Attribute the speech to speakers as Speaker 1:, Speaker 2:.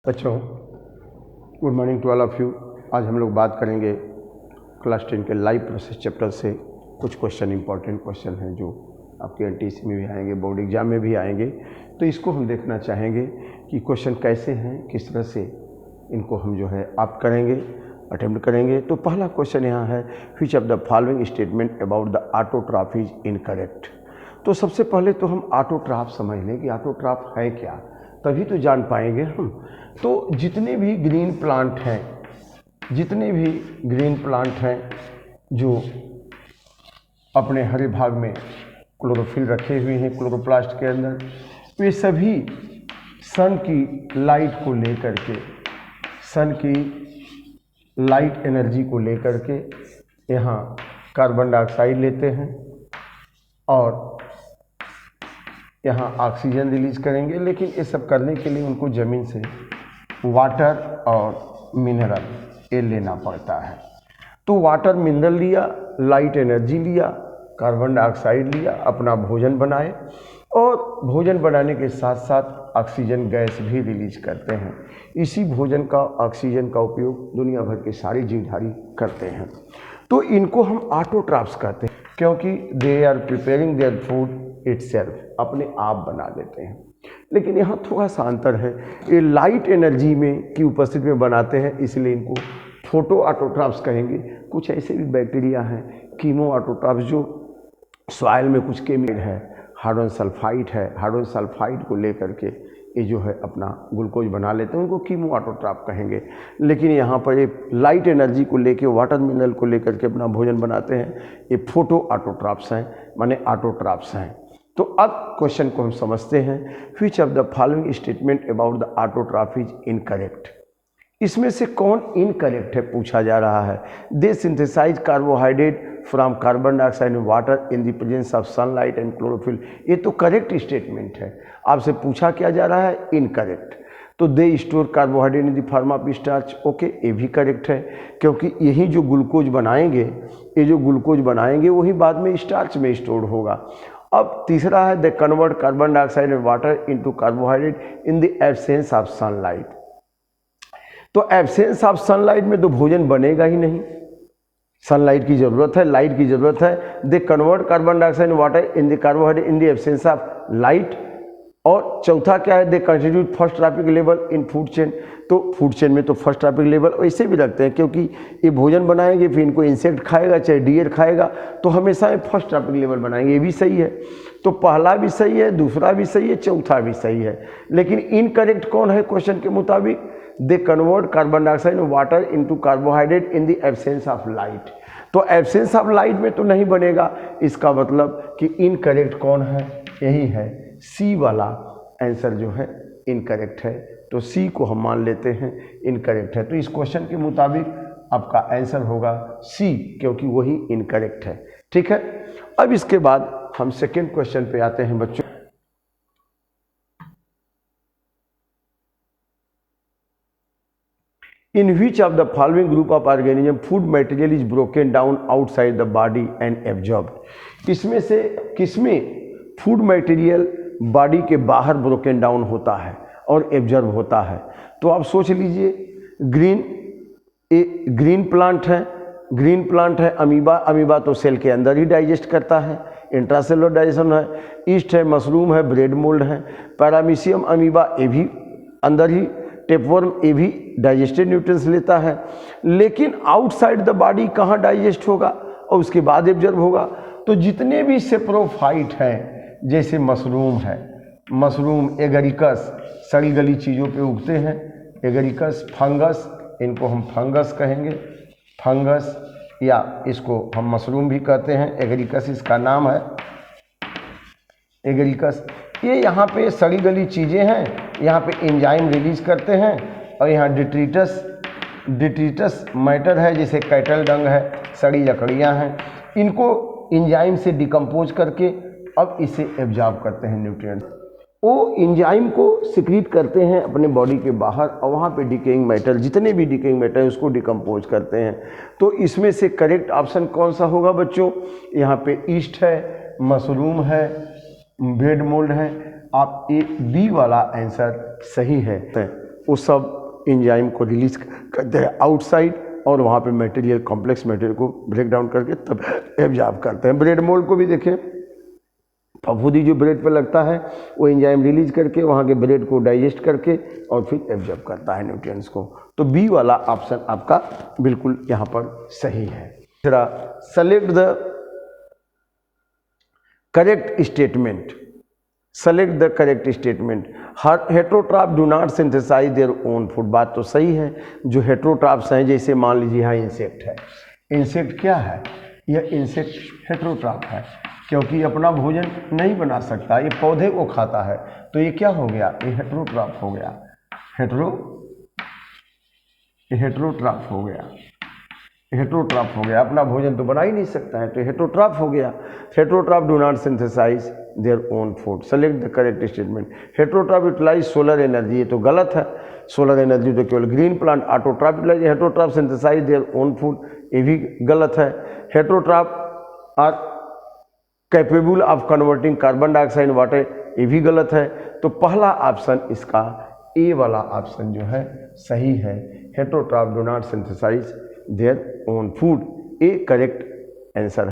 Speaker 1: बच्चों, good morning to all of you. आज हम लोग बात करेंगे क्लास 10 के लाइव प्रोसेस चैप्टर से कुछ क्वेश्चन, इंपॉर्टेंट क्वेश्चन हैं जो आपके एनटीसी में भी आएंगे, बोर्ड एग्जाम में भी आएंगे। तो इसको हम देखना चाहेंगे कि क्वेश्चन कैसे हैं, किस तरह से इनको हम जो है आप करेंगे, अटेम्प्ट करेंगे। तो पहला क्वेश्चन यहाँ है, which of the following statement about the autotroph is incorrect. तो सबसे पहले तो हम ऑटोट्रॉफ समझ लें कि ऑटोट्रॉफ है क्या, तभी तो जान पाएंगे हम। तो जितने भी ग्रीन प्लांट हैं जो अपने हरे भाग में क्लोरोफिल रखे हुए हैं क्लोरोप्लास्ट के अंदर, वे सभी सन की लाइट को लेकर के, सन की लाइट एनर्जी को लेकर के यहाँ कार्बन डाइऑक्साइड लेते हैं और यहाँ ऑक्सीजन रिलीज करेंगे। लेकिन ये सब करने के लिए उनको ज़मीन से वाटर और मिनरल ये लेना पड़ता है। तो वाटर मिनरल लिया, लाइट एनर्जी लिया, कार्बन डाइऑक्साइड लिया, अपना भोजन बनाए और भोजन बनाने के साथ साथ ऑक्सीजन गैस भी रिलीज करते हैं। इसी भोजन का, ऑक्सीजन का उपयोग दुनिया भर के सारे जीवधारी करते हैं। तो इनको हम ऑटोट्रॉफ्स कहते हैं क्योंकि they are preparing their food itself, अपने आप बना देते हैं। लेकिन यहाँ थोड़ा सा अंतर है, ये लाइट एनर्जी में की उपस्थिति में बनाते हैं, इसलिए इनको फोटो ऑटोट्रॉफ्स कहेंगे। कुछ ऐसे भी बैक्टीरिया हैं कीमो ऑटोट्रॉफ्स जो सॉइल में कुछ केमिकल है, हाइड्रोजन सल्फाइड है, हाइड्रोजन सल्फाइड को लेकर के ये जो है अपना ग्लूकोज बना लेते हैं, उनको कीमो ऑटोट्रॉफ कहेंगे। लेकिन यहाँ पर ये लाइट एनर्जी को लेके, वाटर मिनरल को लेकर के अपना भोजन बनाते हैं, ये फोटो ऑटोट्रॉफ्स हैं, माने ऑटोट्रॉफ्स हैं। तो अब क्वेश्चन को हम समझते हैं, which of the following statement about the autotroph is incorrect. इसमें से कौन इनकरेक्ट है पूछा जा रहा है। They synthesise carbohydrate from carbon dioxide and water in the presence of sunlight and chlorophyll. ये तो करेक्ट स्टेटमेंट है। आपसे पूछा क्या जा रहा है, इनकरेक्ट। तो they store carbohydrate in the form of starch, okay, ये भी करेक्ट है क्योंकि यही जो ग्लूकोज बनाएंगे, ये जो ग्लूकोज बनाएंगे वही बाद में स्टार्च में स्टोर होगा। अब तीसरा है, they convert carbon dioxide and water into carbohydrate in the absence of sunlight. तो एब्सेंस ऑफ सनलाइट में तो भोजन बनेगा ही नहीं, सनलाइट की जरूरत है, लाइट की जरूरत है। They convert carbon dioxide and water in the carbohydrate in the absence of light. और चौथा क्या है, दे constitute first trophic level in food chain. तो फूड चेन में तो फर्स्ट ट्रॉपिक लेवल वैसे भी रखते हैं क्योंकि ये भोजन बनाएंगे, फिर इनको इंसेक्ट खाएगा चाहे डियर खाएगा, तो हमेशा ये फर्स्ट ट्रॉपिक लेवल बनाएंगे। ये भी सही है। तो पहला भी सही है, दूसरा भी सही है, चौथा भी सही है। लेकिन इनकरेक्ट कौन है क्वेश्चन के मुताबिक, they convert carbon dioxide and water into carbohydrate in the absence of light. तो एब्सेंस ऑफ लाइट में तो नहीं बनेगा, इसका मतलब कि इनकरेक्ट कौन है, यही है सी वाला आंसर जो है इनकरेक्ट है। तो सी को हम मान लेते हैं इनकरेक्ट है। तो इस क्वेश्चन के मुताबिक आपका आंसर होगा सी, क्योंकि वही इनकरेक्ट है। ठीक है। अब इसके बाद हम सेकेंड क्वेश्चन पे आते हैं बच्चों। In which of the following group of organism food material is broken down outside the body and absorbed। इसमें से किसमें फूड मटेरियल बॉडी के बाहर ब्रोकन डाउन होता है और एब्जॉर्ब होता है। तो आप सोच लीजिए, ग्रीन प्लांट है, ग्रीन प्लांट है अमीबा, अमीबा तो सेल के अंदर ही डाइजेस्ट करता है, इंट्रासेलुलर डाइजेशन है। ईस्ट है, मशरूम है, ब्रेड मोल्ड है। पैरामीशियम अमीबा ये भी अंदर ही, टेपवर्म ये भी डाइजेस्टेड न्यूट्रिएंट्स लेता है। लेकिन आउटसाइड द बॉडी कहाँ डाइजेस्ट होगा और उसके बाद एब्जॉर्ब होगा। तो जितने भी सेप्रोफाइट हैं, जैसे मशरूम है, मशरूम एगरिकस सड़ी गली चीज़ों पे उगते हैं, एगरिकस, फंगस, इनको हम फंगस कहेंगे, फंगस, या इसको हम मशरूम भी कहते हैं, एगरिकस इसका नाम है, एगरिकस। ये यहाँ पे सड़ी गली चीज़ें हैं, यहाँ पे एंजाइम रिलीज करते हैं और यहाँ डिट्रीटस मैटर है, जैसे कैटल डंग है, सड़ी लकड़ियाँ हैं, इनको एंजाइम से डिकम्पोज करके अब इसे एब्जॉर्ब करते हैं न्यूट्रिएंट्स। वो एंजाइम को सिक्रीट करते हैं अपने बॉडी के बाहर और वहाँ पे डिकेइंग मैटर, जितने भी डिकेइंग मैटर है उसको डिकम्पोज करते हैं। तो इसमें से करेक्ट ऑप्शन कौन सा होगा बच्चों, यहाँ पे ईस्ट है, मशरूम है, ब्रेड मोल्ड है। आप ए बी वाला आंसर सही है। वो सब एंजाइम को रिलीज करते हैं आउटसाइड, और वहाँ पे मटेरियल, कॉम्प्लेक्स मटेरियल को ब्रेक डाउन करके तब एब्जॉर्ब करते हैं। ब्रेड मोल्ड को भी देखें, फफूंदी जो ब्रेड पर लगता है वो एंजाइम रिलीज करके वहाँ के ब्रेड को डाइजेस्ट करके और फिर एब्जॉर्ब करता है न्यूट्रिएंट्स को। तो बी वाला ऑप्शन आपका बिल्कुल यहाँ पर सही है। तीसरा, select the correct statement. Select the correct statement. Heterotroph do not synthesize their own food. बात तो सही है, जो हेट्रोट्रॉफ्स हैं, जैसे मान लीजिए यहाँ इंसेक्ट है, इंसेक्ट क्या है, यह इंसेक्ट हेट्रोट्रॉफ है क्योंकि अपना भोजन नहीं बना सकता, ये पौधे को खाता है, तो ये क्या हो गया, ये हेट्रोट्रॉफ हो गया, हेट्रोट्रॉफ हो गया, हेट्रोट्रॉफ हो गया, अपना भोजन तो बना ही नहीं सकता है, तो हेट्रोट्रॉफ हो गया। Heterotroph do not synthesize their own food. Select the correct statement. Heterotroph utilize solar energy, ये तो गलत है, सोलर एनर्जी तो केवल green plant. Autotroph utilize, heterotroph synthesize their own food, ये भी गलत है। Heterotroph are capable of converting carbon dioxide water, ये भी गलत है। तो पहला ऑप्शन इसका ए वाला ऑप्शन जो है सही है, heterotroph do not synthesize their own food, a correct answer.